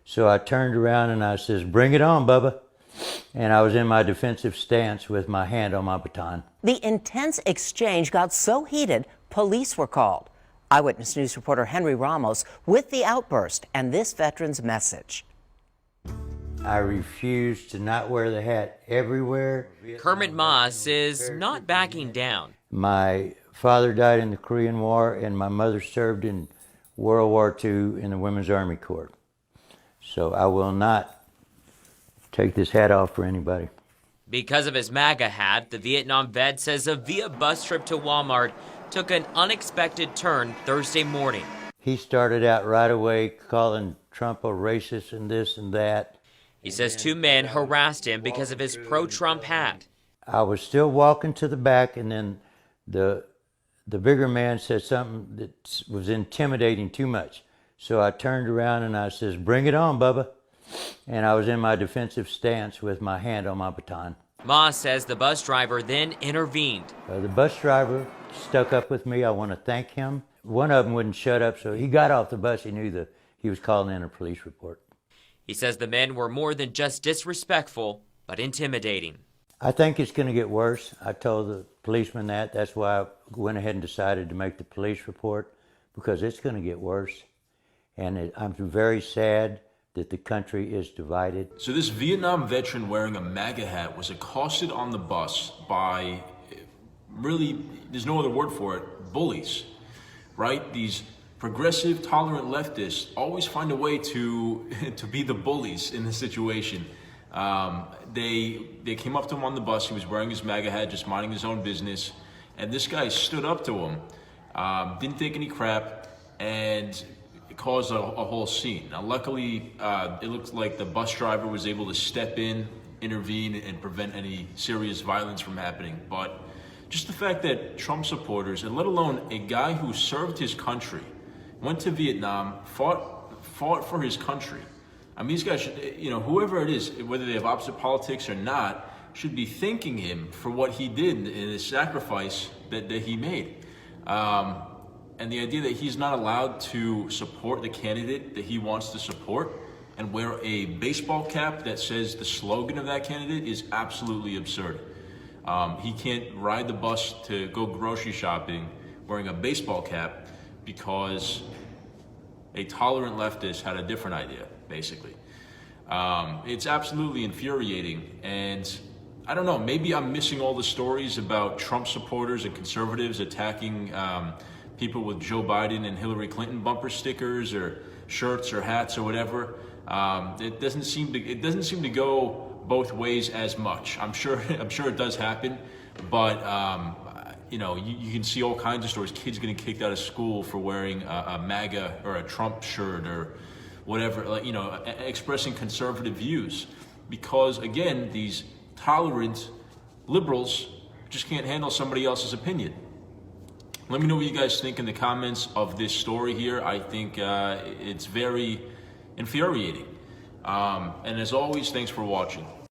So I turned around and I says, "Bring it on, Bubba." And I was in my defensive stance with my hand on my baton. The intense exchange got so heated, police were called. Eyewitness News reporter Henry Ramos with the outburst and this veteran's message. I refused to not wear the hat everywhere. Kermit Moss is not backing down. My father died in the Korean War, and my mother served in World War II in the Women's Army Corps. So I will not take this hat off for anybody. Because of his MAGA hat, the Vietnam vet says a via bus trip to Walmart took an unexpected turn Thursday morning. He started out right away calling Trump a racist and this and that. He says two men harassed him because of his pro-Trump hat. I was still walking to the back, and then the bigger man said something that was intimidating too much. So I turned around and I says, "Bring it on, Bubba." And I was in my defensive stance with my hand on my baton. Moss says the bus driver then intervened. The bus driver stuck up with me. I want to thank him. One of them wouldn't shut up, so he got off the bus. He knew that he was calling in a police report. He says the men were more than just disrespectful, but intimidating. I think it's going to get worse. I told the policeman that. That's why I went ahead and decided to make the police report, because it's going to get worse. And I'm very sad that the country is divided. So this Vietnam veteran wearing a MAGA hat was accosted on the bus by, really, there's no other word for it, bullies, right? These progressive, tolerant leftists always find a way to be the bullies in this situation. They came up to him on the bus. He was wearing his MAGA hat, just minding his own business. And this guy stood up to him, didn't take any crap, and it caused a whole scene. Now, luckily, it looked like the bus driver was able to step in, intervene, and prevent any serious violence from happening. But just the fact that Trump supporters, and let alone a guy who served his country, went to Vietnam, fought for his country. I mean, these guys should, whoever it is, whether they have opposite politics or not, should be thanking him for what he did and his sacrifice that he made. And the idea that he's not allowed to support the candidate that he wants to support and wear a baseball cap that says the slogan of that candidate is absolutely absurd. He can't ride the bus to go grocery shopping wearing a baseball cap because a tolerant leftist had a different idea, basically. It's absolutely infuriating, and I don't know, maybe I'm missing all the stories about Trump supporters and conservatives attacking people with Joe Biden and Hillary Clinton bumper stickers or shirts or hats or whatever. It doesn't seem to go both ways as much. I'm sure it does happen, but you can see all kinds of stories. Kids getting kicked out of school for wearing a MAGA or a Trump shirt or whatever, expressing conservative views, because again, these tolerant liberals just can't handle somebody else's opinion. Let me know what you guys think in the comments of this story here. I think it's very infuriating. And as always, thanks for watching.